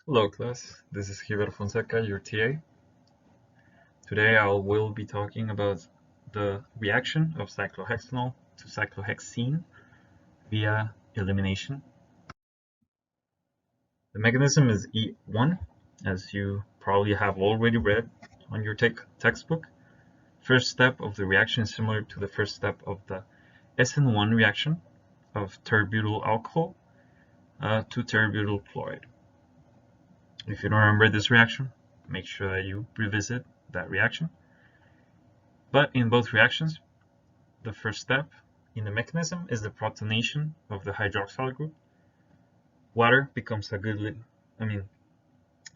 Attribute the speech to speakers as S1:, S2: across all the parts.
S1: Hello class, this is Gilberto Fonseca, your TA. Today I will be talking about the reaction of cyclohexanol to cyclohexene via elimination. The mechanism is E1, as you probably have already read on your textbook. First step of the reaction is similar to the first step of the SN1 reaction of terbutyl alcohol to terbutyl chloride. If you don't remember this reaction, make sure that you revisit that reaction. But in both reactions, the first step in the mechanism is the protonation of the hydroxyl group. Water becomes a good,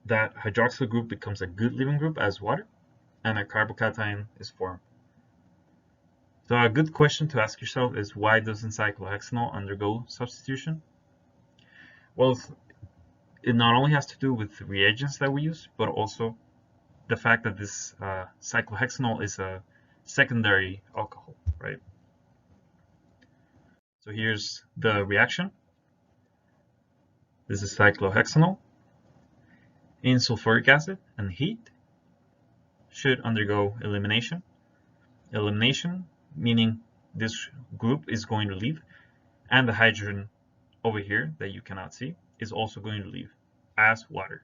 S1: that hydroxyl group becomes a good leaving group as water, and a carbocation is formed. So a good question to ask yourself is, why doesn't cyclohexanol undergo substitution? Well, it not only has to do with the reagents that we use, but also the fact that this cyclohexanol is a secondary alcohol, right? So here's the reaction. This is cyclohexanol in sulfuric acid, and heat should undergo elimination. Elimination meaning this group is going to leave, and the hydrogen over here that you cannot see is also going to leave as water,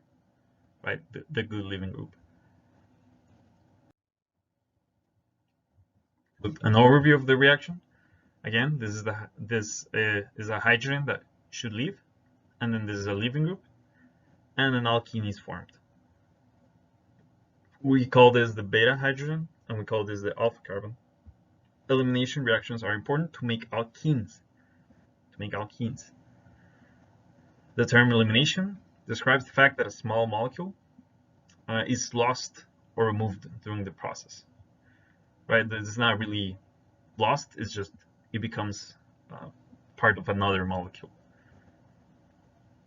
S1: right? The good leaving group. With an overview of the reaction, again, this is a hydrogen that should leave, and then this is a leaving group, and an alkene is formed. We call this the beta hydrogen, and we call this the alpha carbon. Elimination reactions are important to make alkenes. The term elimination describes the fact that a small molecule is lost or removed during the process. Right? It's not really lost, it's just it becomes part of another molecule,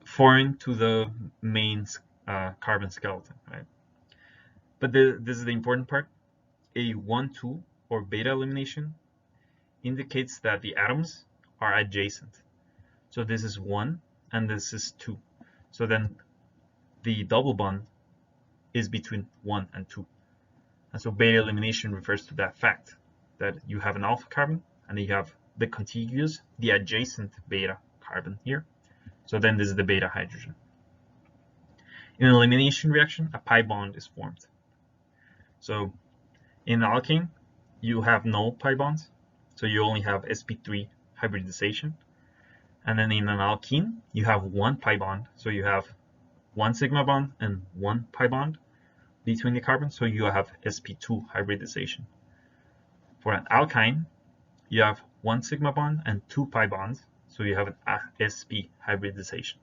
S1: foreign to the main carbon skeleton, right? But this is the important part. A 1,2 or beta elimination indicates that the atoms are adjacent. So this is 1 and this is 2. So then the double bond is between 1 and 2. And so beta elimination refers to that fact, that you have an alpha carbon and then you have the contiguous, the adjacent beta carbon here. So then this is the beta hydrogen. In an elimination reaction, a pi bond is formed. So in an alkane, you have no pi bonds, so you only have sp3 hybridization. And then in an alkene, you have one pi bond, so you have one sigma bond and one pi bond between the carbons, so you have sp2 hybridization. For an alkyne, you have one sigma bond and two pi bonds, so you have an sp hybridization.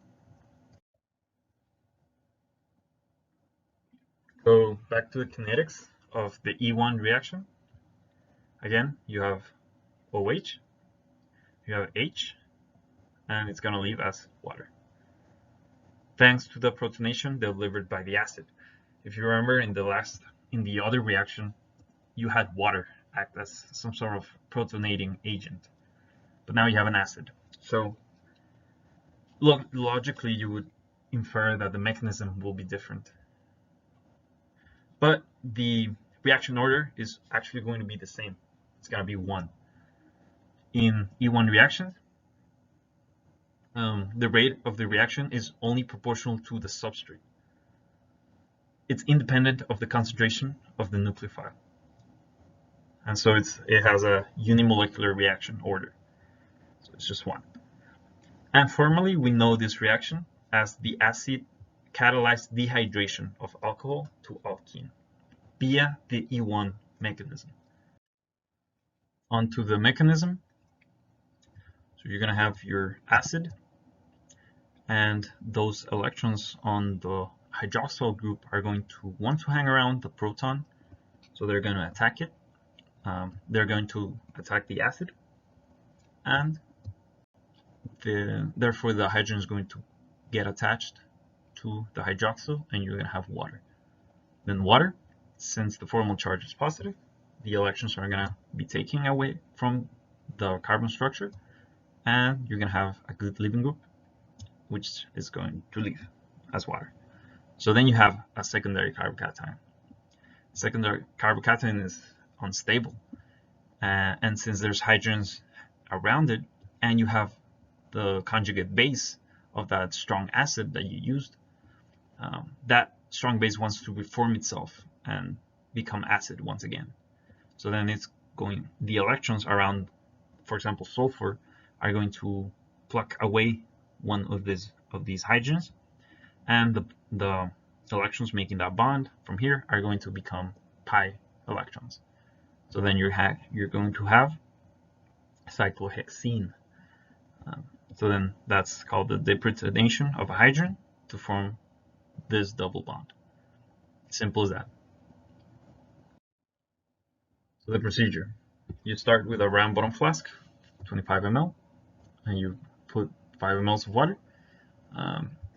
S1: So back to the kinetics of the E1 reaction. Again, you have OH, you have H, and it's going to leave as water, thanks to the protonation delivered by the acid. If you remember, in the other reaction, you had water act as some sort of protonating agent, but now you have an acid. So logically, you would infer that the mechanism will be different, but the reaction order is actually going to be the same. It's going to be 1. In E1 reactions, the rate of the reaction is only proportional to the substrate. It's independent of the concentration of the nucleophile. And so it has a unimolecular reaction order. So it's just 1. And formally, we know this reaction as the acid catalyzed dehydration of alcohol to alkene via the E1 mechanism. Onto the mechanism. So you're going to have your acid, and those electrons on the hydroxyl group are going to want to hang around the proton, so they're going to attack it. They're going to attack the acid, and therefore the hydrogen is going to get attached to the hydroxyl, and you're going to have water. Then water, since the formal charge is positive, the electrons are going to be taken away from the carbon structure, and you're going to have a good leaving group, which is going to leave as water. So then you have a secondary carbocation. Secondary carbocation is unstable, and since there's hydrogens around it, and you have the conjugate base of that strong acid that you used, that strong base wants to reform itself and become acid once again. So then it's going, the electrons around, for example, sulfur, are going to pluck away one of these hydrogens, and the electrons making that bond from here are going to become pi electrons. So then you're going to have cyclohexene. So then that's called the deprotonation of a hydrogen to form this double bond. Simple as that. So the procedure: you start with a round bottom flask, 25 ml, and you put 5 ml of water.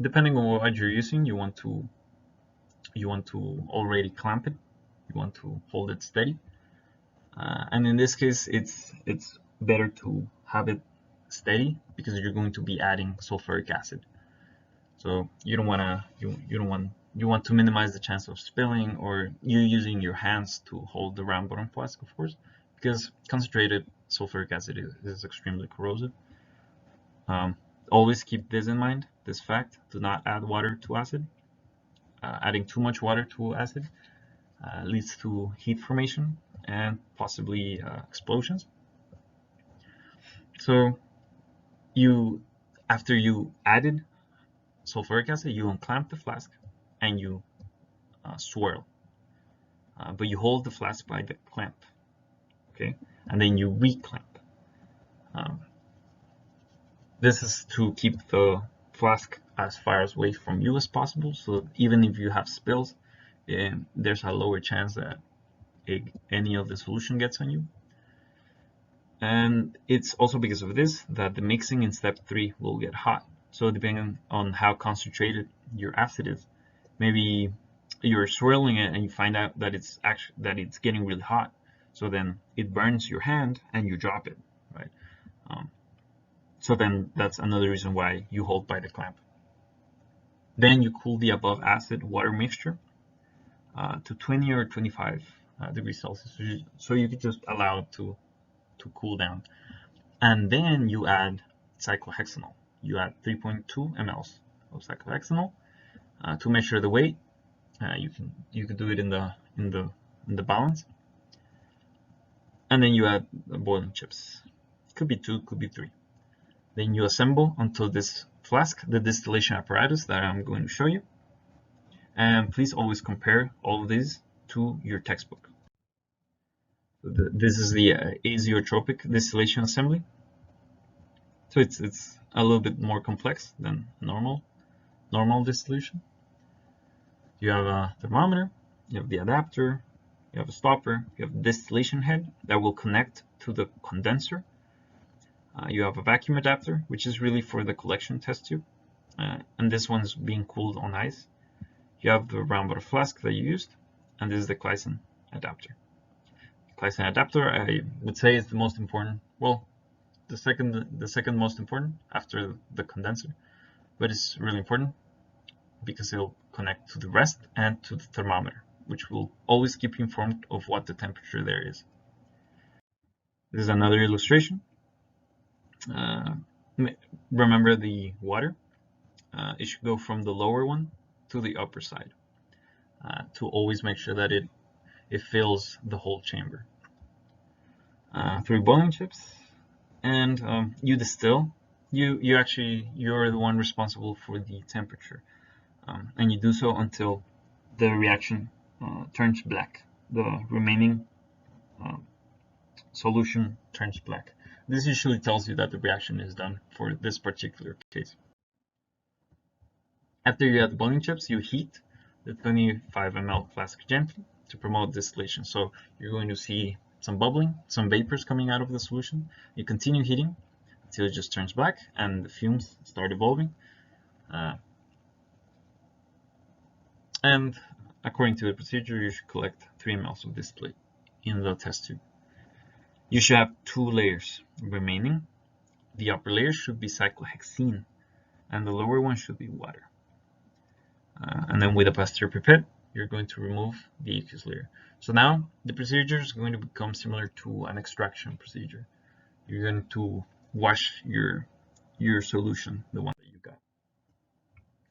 S1: Depending on what you're using, you want to already clamp it. You want to hold it steady. And in this case, it's better to have it steady because you're going to be adding sulfuric acid. So you want to minimize the chance of spilling, or you using your hands to hold the round bottom flask, of course, because concentrated sulfuric acid is extremely corrosive. Always keep this in mind, this fact: do not add water to acid. Adding too much water to acid leads to heat formation and possibly explosions. So after you added sulfuric acid, you unclamp the flask and you swirl, but you hold the flask by the clamp, okay, and then you reclamp. This is to keep the flask as far away from you as possible, so even if you have spills, there's a lower chance that any of the solution gets on you. And it's also because of this that the mixing in step 3 will get hot. So depending on how concentrated your acid is, maybe you're swirling it and you find out that it's getting really hot. So then it burns your hand and you drop it, right? So then that's another reason why you hold by the clamp. Then you cool the above acid water mixture to 20 or 25 degrees Celsius. So you could just allow it to cool down. And then you add cyclohexanol. You add 3.2 ml of cyclohexanol to measure the weight. You can do it in the balance. And then you add boiling chips. Could be 2, could be 3. Then you assemble onto this flask the distillation apparatus that I'm going to show you. And please always compare all of these to your textbook. This is the azeotropic distillation assembly. So it's a little bit more complex than normal distillation. You have a thermometer, you have the adapter, you have a stopper, you have the distillation head that will connect to the condenser. You have a vacuum adapter, which is really for the collection test tube, and this one's being cooled on ice. You have the round bottom flask that you used, and this is the Claisen adapter. Claisen adapter, I would say, is the most important. Well, the second most important after the condenser, but it's really important because it'll connect to the rest and to the thermometer, which will always keep you informed of what the temperature there is. This is another illustration. Remember the water, it should go from the lower one to the upper side to always make sure that it fills the whole chamber. 3 boiling chips, and you distill. You're the one responsible for the temperature, and you do so until the reaction turns black. The remaining solution turns black. This usually tells you that the reaction is done for this particular case. After you add the boiling chips, you heat the 25 ml flask gently to promote distillation. So you're going to see some bubbling, some vapors coming out of the solution. You continue heating until it just turns black and the fumes start evolving. And according to the procedure, you should collect 3 ml of distillate in the test tube. You should have 2 layers remaining. The upper layer should be cyclohexene, and the lower one should be water. And then with a pasteur pipette, you're going to remove the aqueous layer. So now the procedure is going to become similar to an extraction procedure. You're going to wash your solution, the one that you got.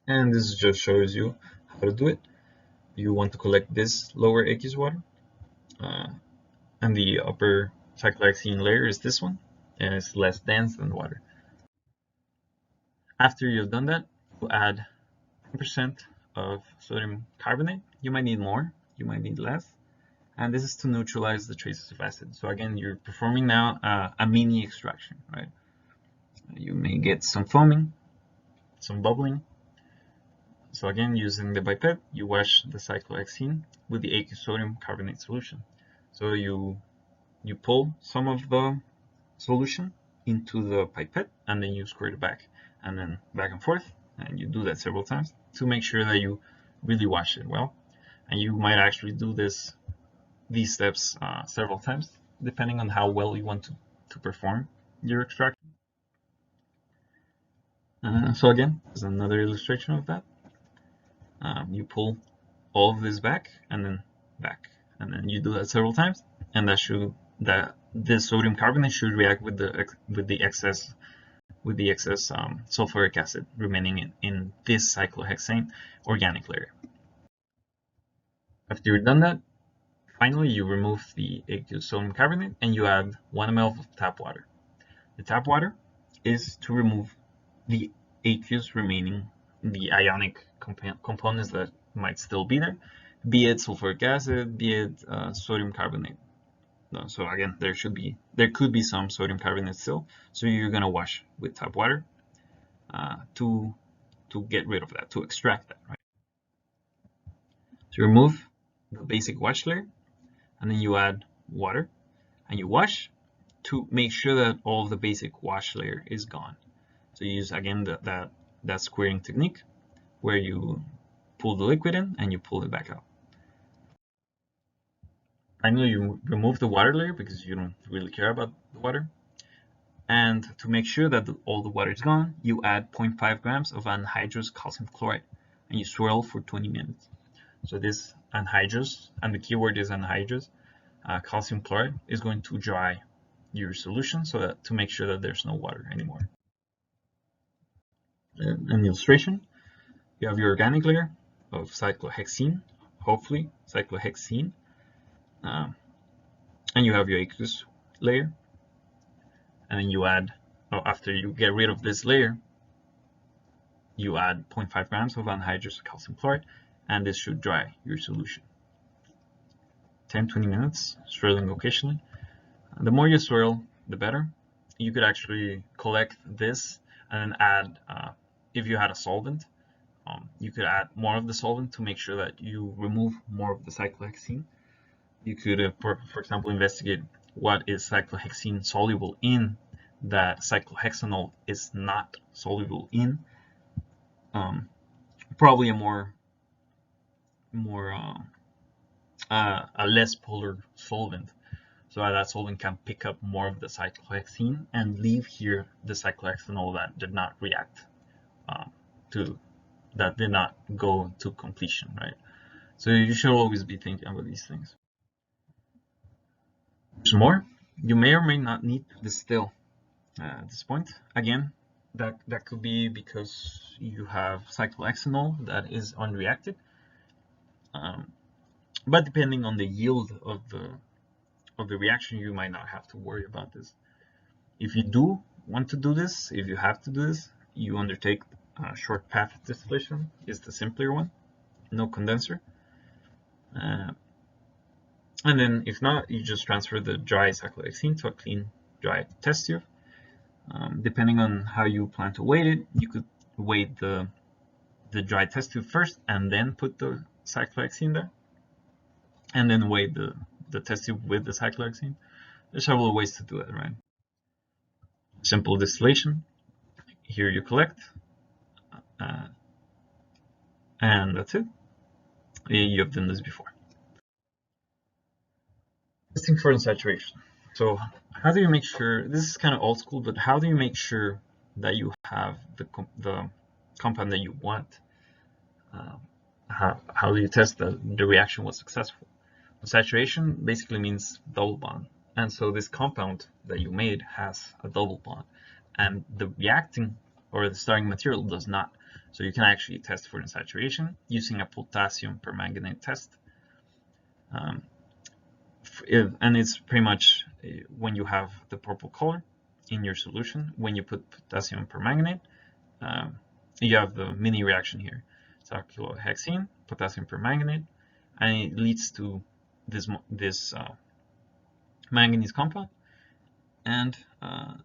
S1: And this just shows you how to do it. You want to collect this lower aqueous water, and the upper cyclohexene layer is this one, and it's less dense than water. After you've done that, you add 10% of sodium carbonate. You might need more, you might need less, and this is to neutralize the traces of acid. So again, you're performing now a mini extraction, right? You may get some foaming, some bubbling. So again, using the pipette, you wash the cyclohexene with the aqueous sodium carbonate solution. So you pull some of the solution into the pipette, and then you squirt it back, and then back and forth, and you do that several times to make sure that you really wash it well. And you might actually do these steps several times, depending on how well you want to perform your extraction. So again, there's another illustration of that. You pull all of this back, and then back, and then you do that several times, and this sodium carbonate should react with the excess sulfuric acid remaining in this cyclohexane organic layer. After you've done that, finally you remove the aqueous sodium carbonate and you add 1 ml of tap water. The tap water is to remove the aqueous remaining, the ionic components that might still be there, be it sulfuric acid, be it sodium carbonate. So again, there could be some sodium carbonate still, so you're gonna wash with tap water to get rid of that, to extract that, right? So you remove the basic wash layer, and then you add water, and you wash to make sure that all of the basic wash layer is gone. So you use again that squaring technique, where you pull the liquid in and you pull it back out. Finally, you remove the water layer because you don't really care about the water. And to make sure that all the water is gone, you add 0.5 grams of anhydrous calcium chloride, and you swirl for 20 minutes. So this anhydrous, and the keyword is anhydrous, calcium chloride is going to dry your solution so that to make sure that there's no water anymore. An illustration, you have your organic layer of cyclohexene, hopefully cyclohexene, and you have your aqueous layer, and then you add, after you get rid of this layer, you add 0.5 grams of anhydrous calcium chloride, and this should dry your solution. 10-20 minutes, swirling occasionally. The more you swirl, the better. You could actually collect this and then add, if you had a solvent, you could add more of the solvent to make sure that you remove more of the cyclohexene. You could, for example, investigate what is cyclohexene soluble in that cyclohexanol is not soluble in. Probably a less polar solvent, so that solvent can pick up more of the cyclohexene and leave here the cyclohexanol that did not react, that did not go to completion, right? So you should always be thinking about these things. Some more, you may or may not need to distill at this point. Again, that could be because you have cyclohexanol that is unreacted, but depending on the yield of the reaction, you might not have to worry about this. If you do want to do this, if you have to do this, you undertake short path distillation, is the simpler one, no condenser. And then if not, you just transfer the dry cyclohexene to a clean dry test tube. Depending on how you plan to weight it, you could weight the dry test tube first and then put the cyclohexene there, and then weight the test tube with the cyclohexene. There's several ways to do it, right? Simple distillation. Here you collect, and that's it. You have done this before. Testing for unsaturation. So how do you make sure, this is kind of old school, but how do you make sure that you have the compound that you want how do you test that the reaction was successful? Saturation basically means double bond, and so this compound that you made has a double bond, and the reacting or the starting material does not. So you can actually test for the saturation using a potassium permanganate test. And it's pretty much when you have the purple color in your solution, when you put potassium permanganate, you have the mini reaction here. Cyclohexene, potassium permanganate, and it leads to this manganese compound. And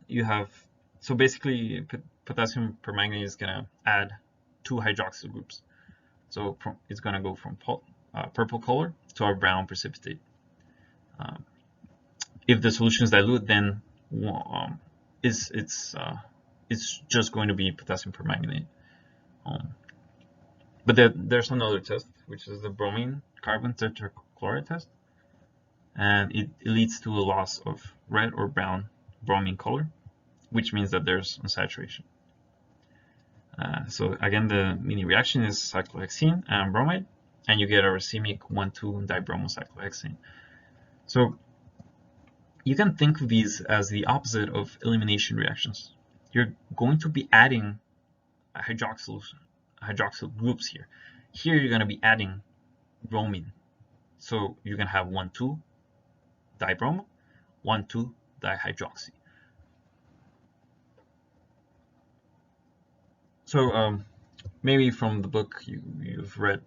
S1: you have, so basically potassium permanganate is going to add 2 hydroxyl groups. So it's going to go from purple color to a brown precipitate. If the solution is dilute, then it's just going to be potassium permanganate. But there's another test, which is the bromine carbon tetrachloride test, and it leads to a loss of red or brown bromine color, which means that there's unsaturation. So again, the mini reaction is cyclohexene and bromide, and you get a racemic 1,2 dibromocyclohexane. So you can think of these as the opposite of elimination reactions. You're going to be adding hydroxyl groups here. Here you're going to be adding bromine. So you're going to have 1,2 dibromo, 1,2 dihydroxy. So maybe from the book you've read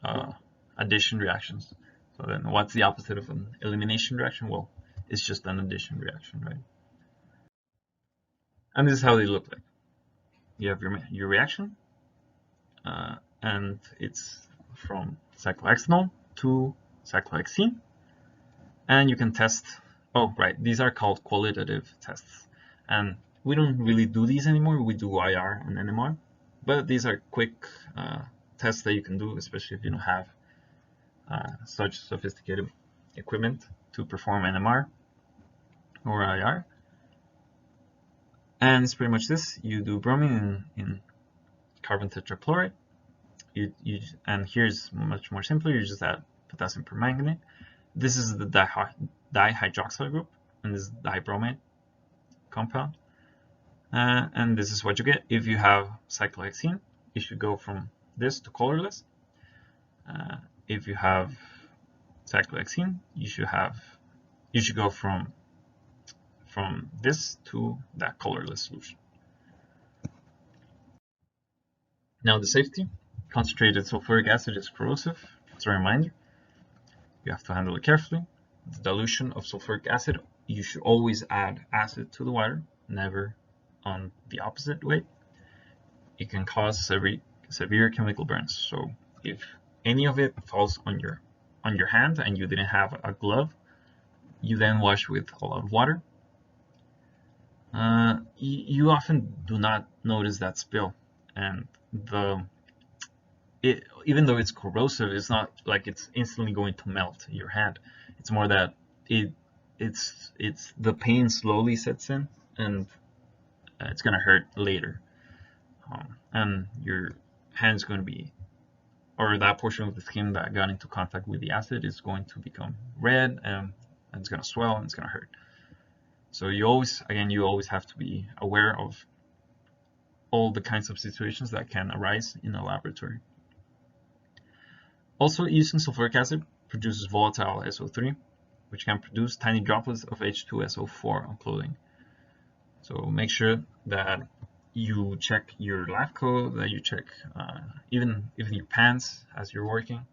S1: addition reactions. So then what's the opposite of an elimination reaction? Well, it's just an addition reaction, right? And this is how they look like. You have your reaction, and it's from cyclohexanol to cyclohexene, and you can test. Oh, right, these are called qualitative tests, and we don't really do these anymore. We do IR and NMR, but these are quick tests that you can do, especially if you don't have such sophisticated equipment to perform NMR or IR. And it's pretty much this. You do bromine in carbon tetrachloride. And here's much more simpler. You just add potassium permanganate. This is the dihydroxyl group, and this is dibromate compound. And this is what you get. If you have cyclohexene, you should go from this to colorless. If you have cyclohexene, you should go from this to that colorless solution. Now the safety. Concentrated sulfuric acid is corrosive. It's a reminder. You have to handle it carefully. The dilution of sulfuric acid, you should always add acid to the water, never on the opposite way. It can cause severe chemical burns. So if any of it falls on your hand and you didn't have a glove, you then wash with a lot of water. You often do not notice that spill, and even though it's corrosive, it's not like it's instantly going to melt your hand. It's more that it's the pain slowly sets in, and it's gonna hurt later, and your hand's going to be, or that portion of the skin that got into contact with the acid is going to become red, and it's gonna swell and it's gonna hurt. So you always have to be aware of all the kinds of situations that can arise in a laboratory. Also, using sulfuric acid produces volatile SO3, which can produce tiny droplets of H2SO4 on clothing. So make sure that you check your lab coat, that you check even your pants as you're working.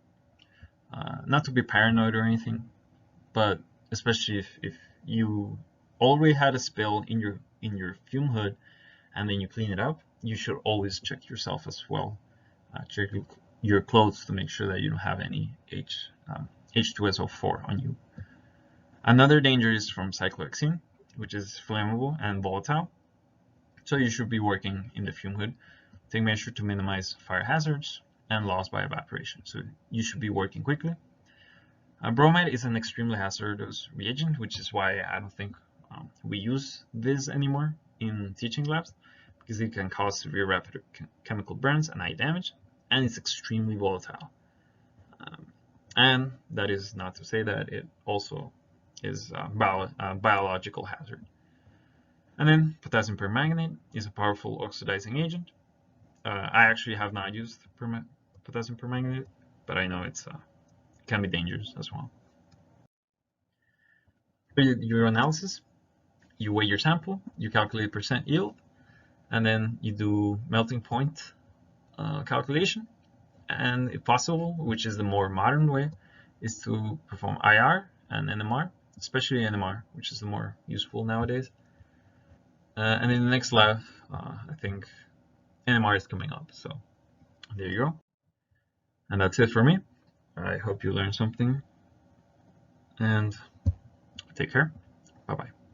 S1: Not to be paranoid or anything, but especially if you already had a spill in your fume hood and then you clean it up, you should always check yourself as well. Check your clothes to make sure that you don't have any H2SO4 on you. Another danger is from cyclohexene, which is flammable and volatile. So you should be working in the fume hood. Take measure to minimize fire hazards and loss by evaporation. So you should be working quickly. Bromide is an extremely hazardous reagent, which is why I don't think we use this anymore in teaching labs, because it can cause severe rapid chemical burns and eye damage, and it's extremely volatile. And that is not to say that it also is a biological hazard. And then potassium permanganate is a powerful oxidizing agent. I actually have not used potassium permanganate, but I know it can be dangerous as well. For your analysis, you weigh your sample, you calculate percent yield, and then you do melting point calculation. And if possible, which is the more modern way, is to perform IR and NMR, especially NMR, which is the more useful nowadays. And in the next lab, I think NMR is coming up. So there you go. And that's it for me. I hope you learned something, and take care. Bye-bye.